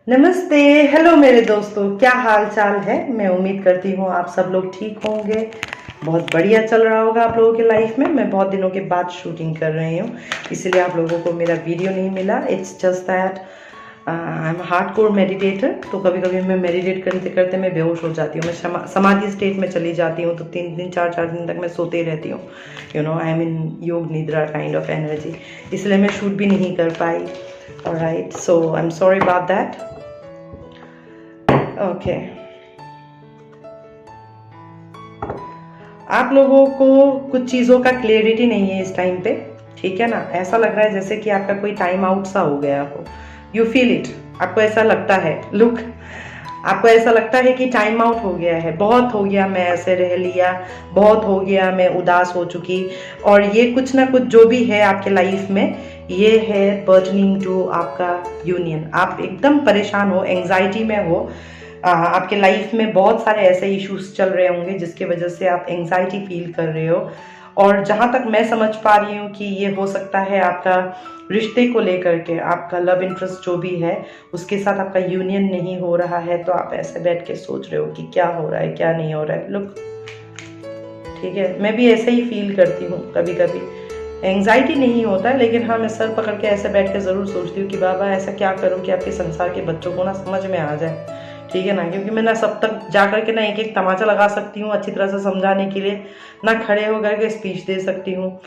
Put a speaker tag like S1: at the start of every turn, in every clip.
S1: नमस्ते। हेलो मेरे दोस्तों, क्या हाल चाल है। मैं उम्मीद करती हूँ आप सब लोग ठीक होंगे। बहुत बढ़िया चल रहा होगा आप लोगों के लाइफ में। मैं बहुत दिनों के बाद शूटिंग कर रही हूँ, इसलिए आप लोगों को मेरा वीडियो नहीं मिला। It's just that I am hardcore meditator. तो कभी कभी मैं मेडिटेट करते करते मैं बेहोश हो जाती हूँ, मैं समाधि स्टेट में चली जाती हूँ। तो 3 दिन 4 दिन तक मैं सोते ही रहती हूँ। आई एम इन योग निद्रा काइंड ऑफ एनर्जी, इसलिए मैं शूट भी नहीं कर पाई। Alright, so I am sorry about that. Okay, आप लोगों को कुछ चीज़ों का क्लियरिटी नहीं है इस टाइम पे, ठीक है ना। ऐसा लग रहा है जैसे कि आपका कोई टाइम आउट सा हो गया हो। यू फील इट, आपको ऐसा लगता है। लुक, आपको ऐसा लगता है कि टाइम आउट हो गया है, बहुत हो गया मैं ऐसे रह लिया, बहुत हो गया मैं उदास हो चुकी। और ये कुछ ना कुछ जो भी है आपके लाइफ में, ये है पर्टनिंग टू आपका यूनियन। आप एकदम परेशान हो, एंजाइटी में हो। आपके लाइफ में बहुत सारे ऐसे इश्यूज चल रहे होंगे जिसके वजह से आप एंजाइटी फील कर रहे हो। और जहाँ तक मैं समझ पा रही हूँ कि ये हो सकता है आपका रिश्ते को लेकर के, आपका लव इंटरेस्ट जो भी है उसके साथ आपका यूनियन नहीं हो रहा है। तो आप ऐसे बैठ के सोच रहे हो कि क्या हो रहा है क्या नहीं हो रहा है। लुक, ठीक है, मैं भी ऐसे ही फील करती हूँ कभी कभी। एंजाइटी नहीं होता है, लेकिन हाँ मैं सर पकड़ के ऐसे बैठ के ज़रूर सोचती हूँ कि बाबा ऐसा क्या करूँ कि आपके संसार के बच्चों को ना समझ में आ जाए, ठीक है ना। क्योंकि मैं ना सब तक जा करके ना एक एक तमाचा लगा सकती हूँ अच्छी तरह से समझाने के लिए, ना खड़े होकर के स्पीच दे सकती हूँ।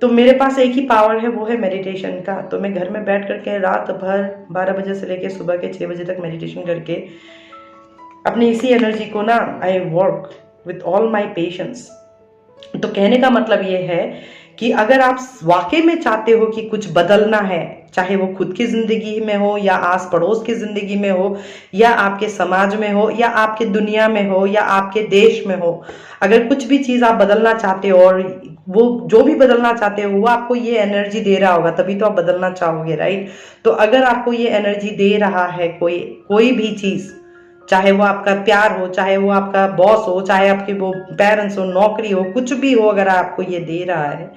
S1: तो मेरे पास एक ही पावर है, वो है मेडिटेशन का। तो मैं घर में बैठ करके रात भर 12 बजे से लेकर सुबह के 6 बजे तक मेडिटेशन करके अपनी इसी एनर्जी को ना I work with all my patience. तो कहने का मतलब ये है कि अगर आप वाकई में चाहते हो कि कुछ बदलना है, चाहे वो खुद की जिंदगी में हो या आस पड़ोस की जिंदगी में हो या आपके समाज में हो या आपके दुनिया में हो या आपके देश में हो, अगर कुछ भी चीज आप बदलना चाहते हो और वो जो भी बदलना चाहते हो वो आपको ये एनर्जी दे रहा होगा, तभी तो आप बदलना चाहोगे, राइट। तो अगर आपको ये एनर्जी दे रहा है कोई कोई भी चीज, चाहे वो आपका प्यार हो, चाहे वो आपका बॉस हो, चाहे आपके वो पेरेंट्स हो, नौकरी हो, कुछ भी हो, अगर आपको ये दे रहा है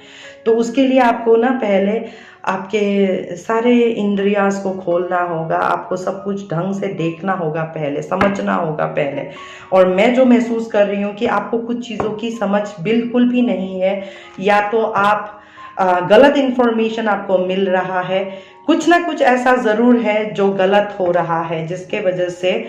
S1: तो उसके लिए आपको ना पहले आपके सारे इंद्रियास को खोलना होगा। आपको सब कुछ ढंग से देखना होगा, पहले समझना होगा पहले। और मैं जो महसूस कर रही हूँ कि आपको कुछ चीज़ों की समझ बिल्कुल भी नहीं है, या तो आप गलत इंफॉर्मेशन आपको मिल रहा है, कुछ ना कुछ ऐसा ज़रूर है जो गलत हो रहा है जिसके वजह से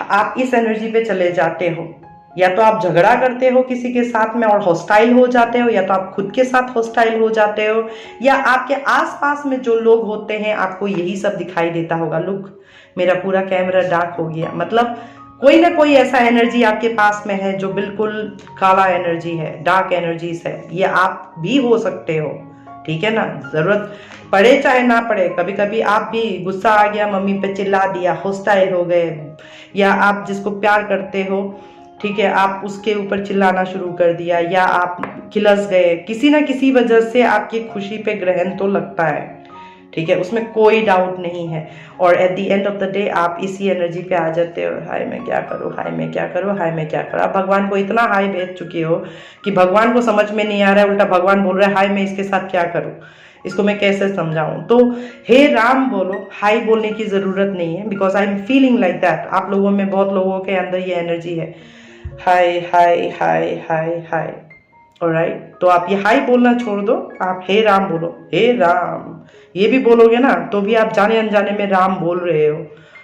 S1: आप इस एनर्जी पे चले जाते हो। या तो आप झगड़ा करते हो किसी के साथ में और हॉस्टाइल हो जाते हो, या तो आप खुद के साथ हॉस्टाइल हो जाते हो, या आपके आसपास में जो लोग होते हैं आपको यही सब दिखाई देता होगा। लुक, मेरा पूरा कैमरा डार्क हो गया, मतलब कोई ना कोई ऐसा एनर्जी आपके पास में है जो बिल्कुल काला एनर्जी है, डार्क एनर्जीज है। ये आप भी हो सकते हो, ठीक है ना। जरूरत पड़े चाहे ना पड़े, कभी कभी आप भी गुस्सा आ गया, मम्मी पे चिल्ला दिया, हॉस्टाइल हो गए, या आप जिसको प्यार करते हो, ठीक है, आप उसके ऊपर चिल्लाना शुरू कर दिया, या आप खिलस गए, किसी ना किसी वजह से आपकी खुशी पे ग्रहण तो लगता है, ठीक है, उसमें कोई डाउट नहीं है। और eight the end of the day आप इसी एनर्जी पे आ जाते हो, हाय मैं क्या करूँ, हाय मैं क्या करूँ, हाय मैं क्या करूँ। आप भगवान को इतना हाई भेज चुके हो कि भगवान को समझ में नहीं आ रहा है, उल्टा भगवान बोल रहा है हाय मैं इसके साथ क्या करूँ, इसको मैं कैसे समझाऊं। तो हे राम बोलो, हाई बोलने की जरूरत नहीं है, because I am feeling like that. आप लोगों में बहुत लोगों के अंदर ये एनर्जी है, हाय हाय हाय हाय हाय। ऑलराइट, तो आप ये हाई बोलना छोड़ दो, आप हे राम बोलो, हे राम। ये भी बोलोगे ना तो भी आप जाने अनजाने में राम बोल रहे हो।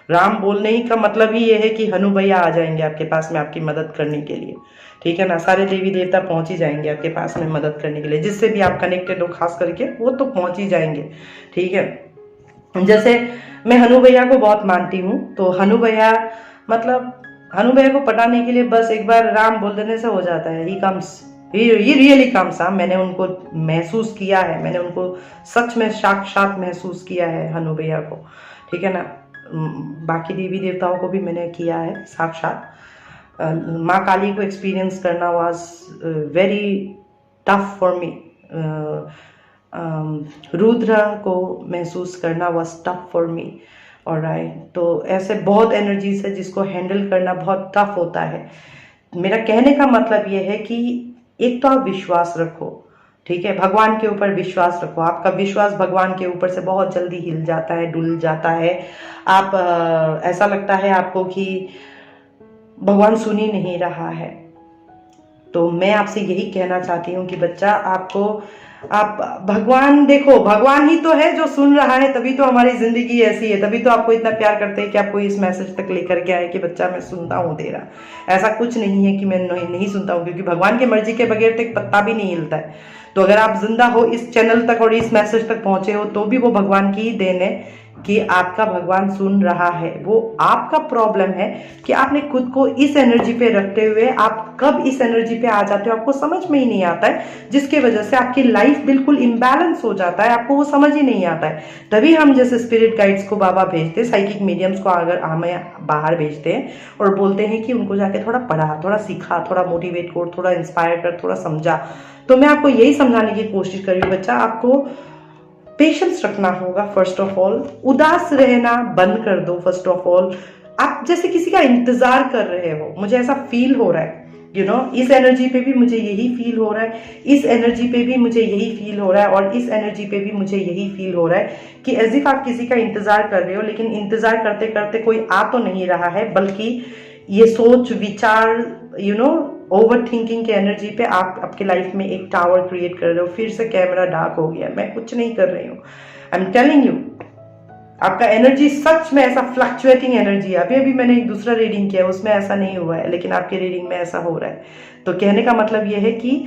S1: राम बोलने ही का मतलब ही ये है कि हनु भैया आ जाएंगे आपके पास में आपकी मदद करने के लिए, ठीक है ना। सारे देवी देवता पहुंच ही जाएंगे आपके पास में मदद करने के लिए, जिससे भी आप कनेक्टेड हो खास करके वो तो पहुंच ही जाएंगे, ठीक है। जैसे मैं हनु भैया को बहुत मानती हूँ, तो हनु भैया मतलब हनु भैया को पटाने के लिए बस एक बार राम बोल देने से हो जाता है। ही कम्स, ये रियली कम्स। मैंने उनको महसूस किया है, मैंने उनको सच में साक्षात महसूस किया है हनु भैया को, ठीक है ना। बाकी देवी देवताओं को भी मैंने किया है साक्षात। माँ काली को एक्सपीरियंस करना was very tough for me. Rudra को महसूस करना was tough for me. Alright, तो ऐसे बहुत एनर्जीज है जिसको हैंडल करना बहुत टफ होता है। मेरा कहने का मतलब ये है कि एक तो आप विश्वास रखो, ठीक है, भगवान के ऊपर विश्वास रखो। आपका विश्वास भगवान के ऊपर से बहुत जल्दी हिल जाता है, डुल जाता है। आप ऐसा लगता है आपको कि भगवान सुन ही नहीं रहा है। तो मैं आपसे यही कहना चाहती हूँ कि बच्चा, आप भगवान देखो, भगवान ही तो है जो सुन रहा है, तभी तो हमारी जिंदगी ऐसी है, तभी तो आपको इतना प्यार करते हैं कि आपको इस मैसेज तक लेकर के आए कि बच्चा मैं सुनता हूँ तेरा। ऐसा कुछ नहीं है कि मैं नहीं सुनता हूँ, क्योंकि भगवान की मर्जी के बगैर तो एक पत्ता भी नहीं हिलता है। तो अगर आप जिंदा हो, इस चैनल तक और इस मैसेज तक पहुंचे हो, तो भी वो भगवान की ही देन है कि आपका भगवान सुन रहा है। वो आपका प्रॉब्लम है कि आपने खुद को इस एनर्जी पे रखते हुए आप कब इस एनर्जी पे आ जाते हो आपको समझ में ही नहीं आता है, जिसके वजह से आपकी लाइफ बिल्कुल इम्बैलेंस हो जाता है, आपको वो समझ ही नहीं आता है। तभी हम जैसे स्पिरिट गाइड्स को बाबा भेजते हैं, साइकिक मीडियम्स को अगर हमें बाहर भेजते हैं और बोलते हैं कि उनको जाके थोड़ा पढ़ा, थोड़ा सीखा, थोड़ा मोटिवेट कर, थोड़ा इंस्पायर कर, थोड़ा समझा। तो मैं आपको यही समझाने की कोशिश कर रही हूँ बच्चा, आपको पेशेंस रखना होगा। फर्स्ट ऑफ ऑल उदास रहना बंद कर दो। फर्स्ट ऑफ ऑल आप जैसे किसी का इंतजार कर रहे हो, मुझे ऐसा फील हो रहा है, इस एनर्जी पे भी मुझे यही फील हो रहा है, इस एनर्जी पे भी मुझे यही फील हो रहा है, और इस एनर्जी पे भी मुझे यही फील हो रहा है कि एज इफ आप किसी का इंतजार कर रहे हो, लेकिन इंतजार करते करते कोई आ तो नहीं रहा है, बल्कि ये सोच विचार ओवर थिंकिंग के एनर्जी पे आप आपके लाइफ में एक टावर क्रिएट कर रहे हो। फिर से कैमरा डार्क हो गया, मैं कुछ नहीं कर रही हूँ, आई एम टेलिंग यू, आपका एनर्जी सच में ऐसा फ्लक्चुएटिंग एनर्जी है। अभी अभी मैंने एक दूसरा रीडिंग किया, उसमें ऐसा नहीं हुआ है, लेकिन आपके रीडिंग में ऐसा हो रहा है। तो कहने का मतलब ये है कि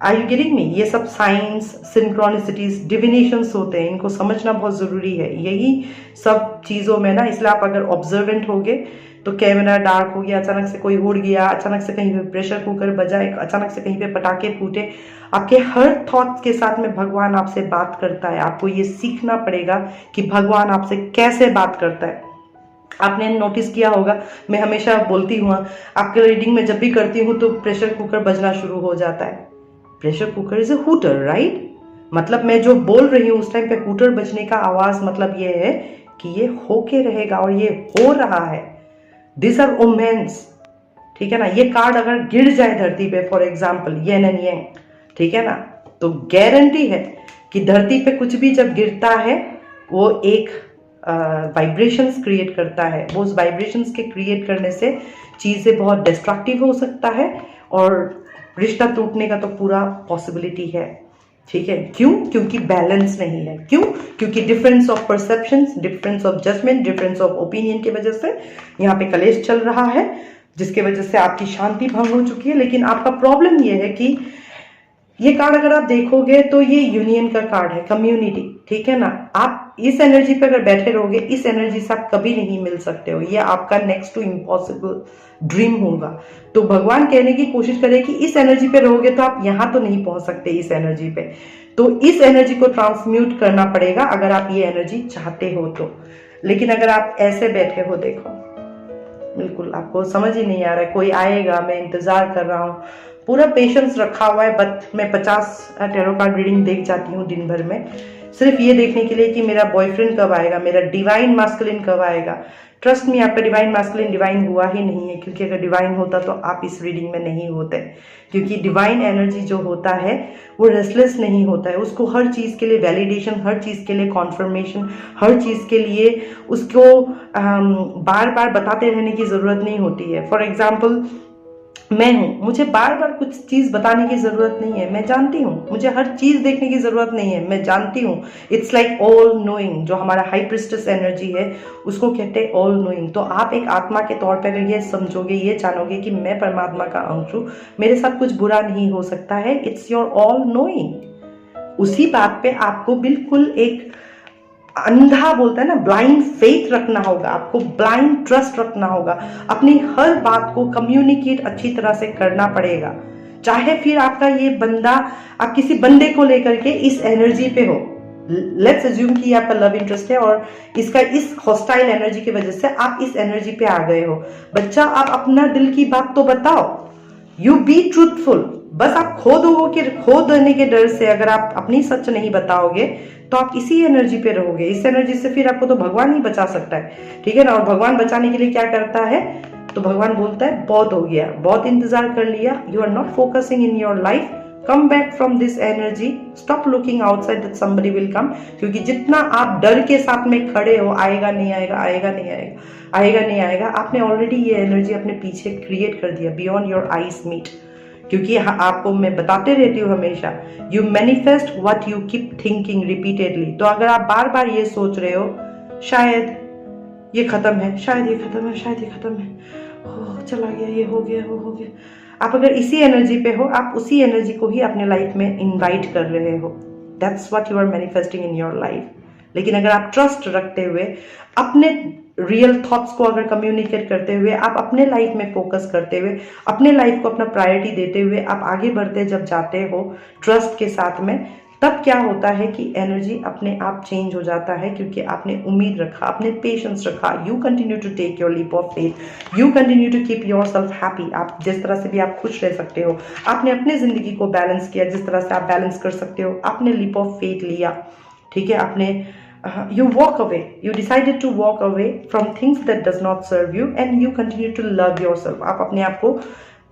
S1: आर यू गेटिंग मी, ये सब साइंस, सिंक्रोनिसिटीज, डिविनेशंस होते हैं, इनको समझना बहुत जरूरी है। यही सब चीजों में ना, इसलिए आप अगर ऑब्जर्वेंट होगे तो कैमरा डार्क हो गया, अचानक से कोई उड़ गया, अचानक से कहीं पे प्रेशर कुकर बजा, अचानक से कहीं पे पटाखे फूटे, आपके हर थॉट्स के साथ में भगवान आपसे बात करता है। आपको ये सीखना पड़ेगा कि भगवान आपसे कैसे बात करता है। आपने नोटिस किया होगा, मैं हमेशा बोलती हूँ, आपके रीडिंग में जब भी करती हूँ तो प्रेशर कुकर बजना शुरू हो जाता है। Pressure cooker is a hooter, right? मतलब मैं जो बोल रही हूँ उस टाइम पे हूटर बजने का आवाज मतलब ये है कि ये होके रहेगा, और ये हो रहा है। दिस आर ओमेन्स, ठीक है ना। ये कार्ड अगर गिर जाए धरती पे, for example yen and yang, ठीक है ना, तो गारंटी है कि धरती पे कुछ भी जब गिरता है वो एक वाइब्रेशंस क्रिएट करता है। वो उस वाइब्रेशंस के क्रिएट करने से चीजें बहुत डिस्ट्रक्टिव हो सकता है, और रिश्ता टूटने का तो पूरा पॉसिबिलिटी है, ठीक है। क्यों? क्योंकि बैलेंस नहीं है। क्यों? क्योंकि difference of perceptions, difference of judgement, difference of opinion की वजह से यहाँ पे कलेश चल रहा है, जिसके वजह से आपकी शांति भंग हो चुकी है। लेकिन आपका प्रॉब्लम ये है कि ये कार्ड अगर आप देखोगे तो ये यूनियन का कार्ड है, कम्युनिटी, ठीक है ना। आप इस एनर्जी पे अगर बैठे रहोगे, इस एनर्जी से आप कभी नहीं मिल सकते हो, ये आपका नेक्स्ट टू इम्पॉसिबल ड्रीम होगा। तो भगवान कहने की कोशिश करे कि इस एनर्जी पे रहोगे तो आप यहां तो नहीं पहुंच सकते इस एनर्जी पे, तो इस एनर्जी को ट्रांसम्यूट करना पड़ेगा अगर आप ये एनर्जी चाहते हो तो। लेकिन अगर आप ऐसे बैठे हो, देखो बिल्कुल आपको समझ ही नहीं आ रहा है, कोई आएगा, मैं इंतजार कर रहा हूँ, पूरा पेशेंस रखा हुआ है। बट मैं 50 टैरो कार्ड रीडिंग देख जाती हूँ दिन भर में, सिर्फ ये देखने के लिए कि मेरा बॉयफ्रेंड कब आएगा, मेरा डिवाइन मास्कुलिन कब आएगा। ट्रस्ट मी, आपका डिवाइन मास्कुलिन डिवाइन हुआ ही नहीं है, क्योंकि अगर डिवाइन होता तो आप इस रीडिंग में नहीं होते। क्योंकि डिवाइन एनर्जी जो होता है वो रेस्टलेस नहीं होता है, उसको हर चीज के लिए वैलिडेशन, हर चीज के लिए कॉन्फर्मेशन, हर चीज के लिए उसको बार बार बताते रहने की जरूरत नहीं होती है। फॉर एग्जाम्पल मैं हूं, मुझे बार बार कुछ चीज बताने की जरूरत नहीं है, मैं जानती हूँ। मुझे हर चीज देखने की जरूरत नहीं है, मैं जानती हूँ। इट्स लाइक ऑल नोइंग, जो हमारा हाई प्रिस्टेस एनर्जी है उसको कहते हैं ऑल नोइंग। तो आप एक आत्मा के तौर पर अगर ये समझोगे, ये जानोगे कि मैं परमात्मा का अंश हूँ, मेरे साथ कुछ बुरा नहीं हो सकता है, इट्स योर ऑल नोइंग। उसी बात पे आपको बिल्कुल एक अंधा बोलता है ना, ब्लाइंड फेथ रखना होगा, आपको ब्लाइंड ट्रस्ट रखना होगा, अपनी हर बात को कम्युनिकेट अच्छी तरह से करना पड़ेगा। चाहे फिर आपका ये बंदा, आप किसी बंदे को लेकर के इस एनर्जी पे हो, लेट्स अज्यूम कि आपका लव इंटरेस्ट है और इसका इस हॉस्टाइल एनर्जी की वजह से आप इस एनर्जी पे आ गए हो। बच्चा, आप अपना दिल की बात तो बताओ, यू बी ट्रूथफुल। बस आप खो देने के डर से अगर आप अपनी सच नहीं बताओगे तो आप इसी एनर्जी पे रहोगे। इस एनर्जी से फिर आपको तो भगवान ही बचा सकता है, ठीक है ना। और भगवान बचाने के लिए क्या करता है, तो भगवान बोलता है बहुत हो गया, बहुत इंतजार कर लिया, you are not focusing in your life, come back from this energy, stop looking outside that somebody will come. क्योंकि जितना आप डर के साथ में खड़े हो, आएगा नहीं आएगा, आएगा नहीं आएगा, आएगा नहीं आएगा, आपने ऑलरेडी ये एनर्जी अपने पीछे क्रिएट कर दिया, बियॉन्ड योर आईज मीट। क्योंकि आपको मैं बताते रहती हूँ हमेशा, you manifest what you keep thinking repeatedly. तो अगर आप बार बार ये सोच रहे हो शायद ये खत्म है, शायद ये खत्म है, शायद ये खत्म है, हो चला गया, ये हो गया, वो हो गया, आप अगर इसी एनर्जी पे हो, आप उसी एनर्जी को ही अपने लाइफ में इनवाइट कर रहे हो। That's what you are manifesting in your life. लेकिन अगर आप ट्रस्ट रखते हुए, अपने रियल थॉट्स को अगर कम्युनिकेट करते हुए, आप अपने लाइफ में फोकस करते हुए, अपने लाइफ को अपना प्रायोरिटी देते हुए आप आगे बढ़ते जब जाते हो ट्रस्ट के साथ में, तब क्या होता है कि एनर्जी अपने आप चेंज हो जाता है। क्योंकि आपने उम्मीद रखा, आपने पेशेंस रखा, you continue to take your leap of faith, you continue to keep yourself happy. आप जिस तरह से भी आप खुश रह सकते हो, आपने अपने जिंदगी को बैलेंस किया जिस तरह से आप बैलेंस कर सकते हो, आपने लीप ऑफ फेथ लिया, ठीक है, आपने you walk away, you decided to walk away from things that does not serve you and you continue to love yourself। आप अपने आप को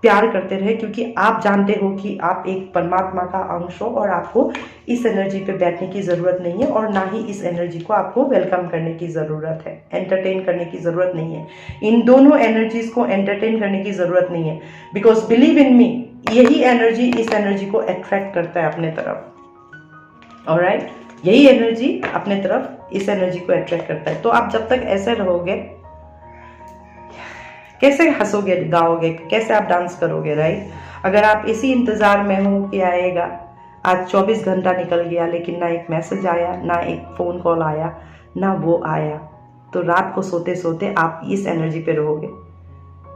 S1: प्यार करते रहे, क्योंकि आप जानते हो कि आप एक परमात्मा का अंश हो और आपको इस एनर्जी पे बैठने की जरूरत नहीं है, और ना ही इस एनर्जी को आपको वेलकम करने की जरूरत है, एंटरटेन करने की जरूरत नहीं है। इन दोनों एनर्जीज को एंटरटेन करने की जरूरत नहीं है, बिकॉज बिलीव इन मी, यही एनर्जी इस एनर्जी को अट्रैक्ट करता है अपने तरफ। ऑलराइट, यही एनर्जी अपने तरफ इस एनर्जी को अट्रैक्ट करता है। तो आप जब तक ऐसे रहोगे, कैसे हंसोगे, गाओगे, कैसे आप डांस करोगे, राइट? अगर आप इसी इंतजार में हो कि आएगा, आज 24 घंटा निकल गया लेकिन ना एक मैसेज आया, ना एक फोन कॉल आया, ना वो आया, तो रात को सोते सोते आप इस एनर्जी पे रहोगे,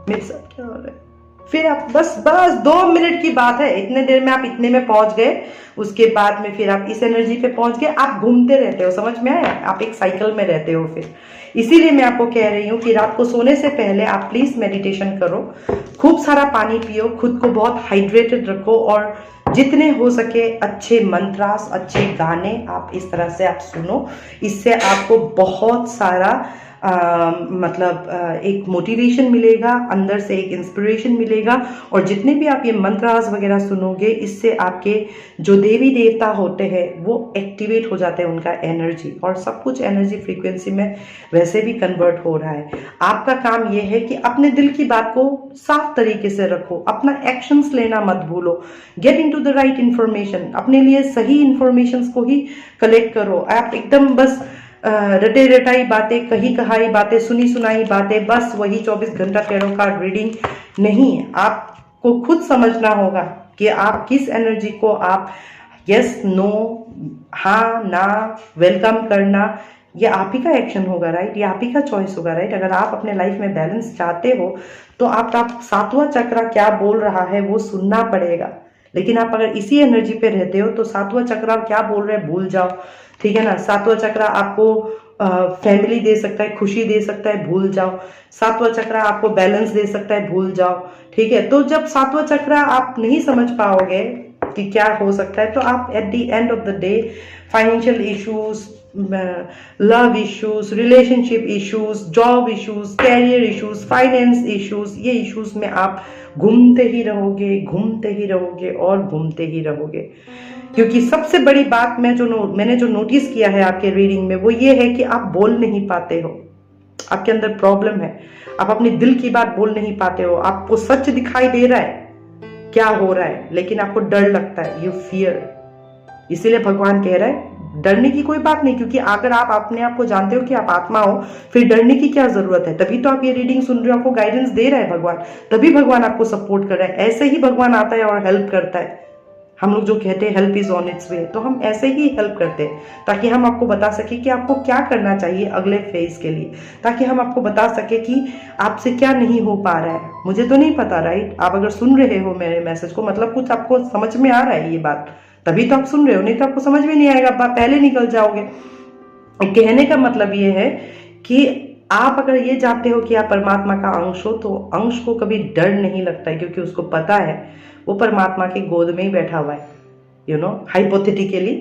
S1: मेरे साथ क्या हो रहा है। फिर आप बस 2 मिनट की बात है, इतने देर में आप इतने में पहुंच गए, उसके बाद में फिर आप इस एनर्जी पे पहुंच गए, आप घूमते रहते हो, समझ में आया? आप एक साइकिल में रहते हो। फिर इसीलिए मैं आपको कह रही हूँ कि रात को सोने से पहले आप प्लीज मेडिटेशन करो, खूब सारा पानी पियो, खुद को बहुत हाइड्रेटेड रखो, और जितने हो सके अच्छे मंत्रास, अच्छे गाने आप इस तरह से आप सुनो। इससे आपको बहुत सारा एक मोटिवेशन मिलेगा, अंदर से एक इंस्पिरेशन मिलेगा, और जितने भी आप ये मंत्रास वगैरह सुनोगे, इससे आपके जो देवी देवता होते हैं वो एक्टिवेट हो जाते हैं, उनका एनर्जी, और सब कुछ एनर्जी फ्रीक्वेंसी में वैसे भी कन्वर्ट हो रहा है। आपका काम ये है कि अपने दिल की बात को साफ तरीके से रखो, अपना एक्शंस लेना मत भूलो, get into the right information, अपने लिए सही इंफॉर्मेशन को ही कलेक्ट करो। आप एकदम बस रटे रटाई बातें, कही कहाई बातें, सुनी सुनाई बातें, बस वही 24 घंटा टैरो कार्ड रीडिंग नहीं है। आपको खुद समझना होगा कि आप किस एनर्जी को आप यस, नो, हाँ, ना, वेलकम करना, ये आप ही का एक्शन होगा, राइट? ये आप ही का चॉइस होगा, राइट? अगर आप अपने लाइफ में बैलेंस चाहते हो तो आप सातवां चक्र क्या बोल रहा है वो सुनना पड़ेगा। लेकिन आप अगर इसी एनर्जी पे रहते हो तो सातवां चक्र क्या बोल रहे हैं भूल जाओ, ठीक है ना? सातवां चक्र आपको फैमिली दे सकता है, खुशी दे सकता है, भूल जाओ। सातवां चक्र आपको बैलेंस दे सकता है, भूल जाओ, ठीक है? तो जब सातवां चक्र आप नहीं समझ पाओगे कि क्या हो सकता है, तो आप at the end of the day financial issues, love issues, relationship issues, job issues, career issues, finance issues, ये इश्यूज में आप घूमते ही रहोगे, घूमते ही रहोगे और घूमते ही रहोगे। क्योंकि सबसे बड़ी बात मैंने जो नोटिस किया है आपके रीडिंग में वो ये है कि आप बोल नहीं पाते हो, आपके अंदर प्रॉब्लम है, आप अपने दिल की बात बोल नहीं पाते हो। आपको सच दिखाई दे रहा है क्या हो रहा है, लेकिन आपको डर लगता है, यू फियर। इसीलिए भगवान कह रहा है डरने की कोई बात नहीं, क्योंकि अगर आप अपने आप को जानते हो कि आप आत्मा हो, फिर डरने की क्या जरूरत है? तभी तो आप ये रीडिंग सुन रहे हो, आपको गाइडेंस दे रहा है भगवान, तभी भगवान आपको सपोर्ट कर रहा है। ऐसे ही भगवान आता है और हेल्प करता है। हम लोग जो कहते हैं हेल्प इज ऑन इट्स वे, तो हम ऐसे ही हेल्प करते हैं ताकि हम आपको बता सके कि आपको क्या करना चाहिए अगले फेज के लिए, ताकि हम आपको बता सके कि आपसे क्या नहीं हो पा रहा है। मुझे तो नहीं पता, राइट? आप अगर सुन रहे हो मेरे मैसेज को, मतलब कुछ आपको समझ में आ रहा है ये बात, तभी तो आप सुन रहे हो, नहीं तो आपको समझ में नहीं आएगा, आप पहले निकल जाओगे। कहने का मतलब ये है कि आप अगर ये जानते हो कि आप परमात्मा का अंश हो, तो अंश को कभी डर नहीं लगता है, क्योंकि उसको पता है वो परमात्मा की गोद में ही बैठा हुआ है, यू नो, हाइपोथेटिकली,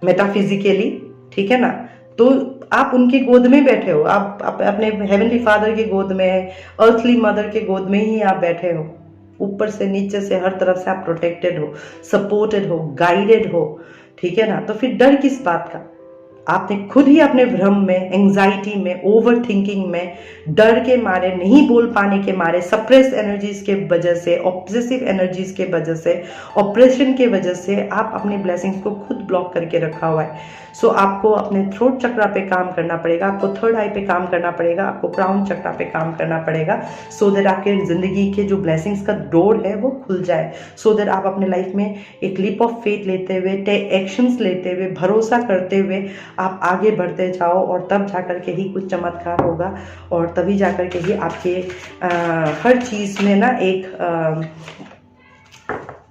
S1: मेटाफिजिकली, ठीक है ना? तो आप उनके गोद में बैठे हो, आप अपने हेवनली फादर के गोद में, अर्थली मदर के गोद में ही आप बैठे हो। ऊपर से नीचे से हर तरफ से आप प्रोटेक्टेड हो, सपोर्टेड हो, गाइडेड हो, ठीक है ना। तो फिर डर किस बात का? आपने खुद ही अपने भ्रम में, एंजाइटी में, ओवर थिंकिंग में, डर के मारे, नहीं बोल पाने के मारे, सप्रेस एनर्जीज के वजह से, ऑब्सेसिव एनर्जीज के वजह से, ऑपरेशन के वजह से आप अपनी ब्लेसिंग्स को खुद ब्लॉक करके रखा हुआ है। सो आपको अपने थ्रोट चक्रा पे काम करना पड़ेगा, आपको थर्ड आई पे काम करना पड़ेगा, आपको क्राउन चक्रा पे काम करना पड़ेगा, सो दैट आपके जिंदगी के जो ब्लेसिंग्स का डोर है वो खुल जाए, सो दैट आप अपने लाइफ में एक लीप ऑफ फेथ लेते हुए, एक्शंस लेते हुए, भरोसा करते हुए आप आगे बढ़ते जाओ, और तब जाकर के ही कुछ चमत्कार होगा, और तभी जाकर के ही आपके हर चीज़ में ना एक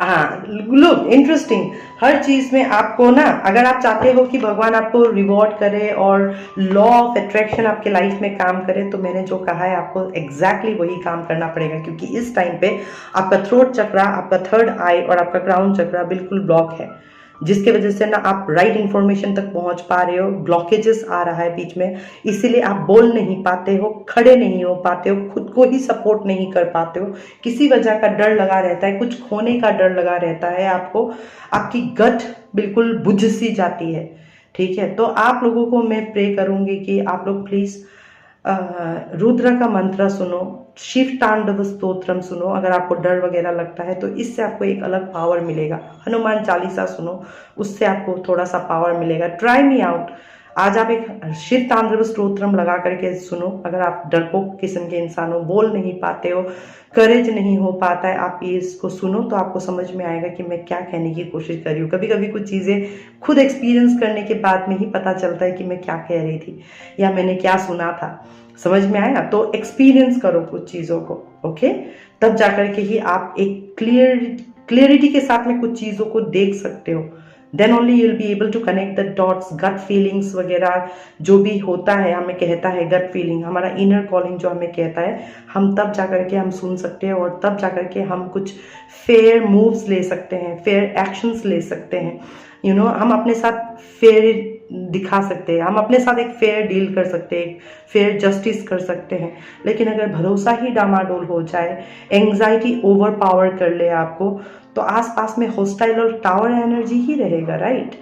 S1: हाँ, लुक इंटरेस्टिंग, हर चीज में आपको ना, अगर आप चाहते हो कि भगवान आपको रिवॉर्ड करे और लॉ ऑफ अट्रैक्शन आपके लाइफ में काम करे, तो मैंने जो कहा है आपको एग्जैक्टली वही काम करना पड़ेगा, क्योंकि इस टाइम पे आपका थ्रोट चक्रा, आपका थर्ड आई और आपका क्राउन चक्रा बिल्कुल ब्लॉक है, जिसके वजह से ना आप राइट इंफॉर्मेशन तक पहुंच पा रहे हो, ब्लॉकेजेस आ रहा है बीच में, इसीलिए आप बोल नहीं पाते हो, खड़े नहीं हो पाते हो, खुद को ही सपोर्ट नहीं कर पाते हो, किसी वजह का डर लगा रहता है, कुछ खोने का डर लगा रहता है आपको, आपकी गट बिल्कुल बुझ सी जाती है, ठीक है। तो आप लोगों को मैं प्रे करूंगी कि आप लोग प्लीज रुद्र का मंत्र सुनो, शिव तांडव स्तोत्रम सुनो, अगर आपको डर वगैरह लगता है तो इससे आपको एक अलग पावर मिलेगा, हनुमान चालीसा सुनो, उससे आपको थोड़ा सा पावर मिलेगा। ट्राई मी आउट, आज आप एक शिव तांडव स्तोत्रम लगा करके सुनो, अगर आप डरपोक किस्म के इंसान हो, बोल नहीं पाते हो, करेज नहीं हो पाता है, आप ये इसको सुनो तो आपको समझ में आएगा कि मैं क्या कहने की कोशिश कर रही हूँ। कभी कभी कुछ चीज़ें खुद एक्सपीरियंस करने के बाद में ही पता चलता है कि मैं क्या कह रही थी या मैंने क्या सुना था, समझ में आया। तो एक्सपीरियंस करो कुछ चीज़ों को, ओके, तब जाकर के ही आप एक क्लियरिटी के साथ में कुछ चीज़ों को देख सकते हो, then only you will be able to connect the dots. Gut feelings वगैरह जो भी होता है, हमें कहता है गट फीलिंग, हमारा इनर कॉलिंग जो हमें कहता है, हम तब जाकर के हम सुन सकते हैं, और तब जाकर के हम कुछ फेयर मूव्स ले सकते हैं, फेयर एक्शंस ले सकते हैं, यू नो, हम अपने साथ फेयर दिखा सकते हैं, हम अपने साथ एक फेयर डील कर सकते हैं, फेयर जस्टिस कर सकते हैं। लेकिन अगर भरोसा ही डामाडोल हो जाए, एंग्जाइटी ओवर पावर कर ले आपको, तो आसपास में हॉस्टाइल और टावर एनर्जी ही रहेगा, राइट।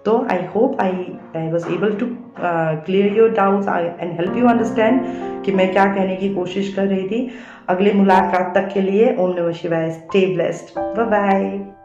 S1: तो I hope I was able to clear your doubts and help you understand कि मैं क्या कहने की कोशिश कर रही थी। अगले मुलाकात तक के लिए ओम नमः शिवाय, स्टे ब्लेस्ड, बाय बाय।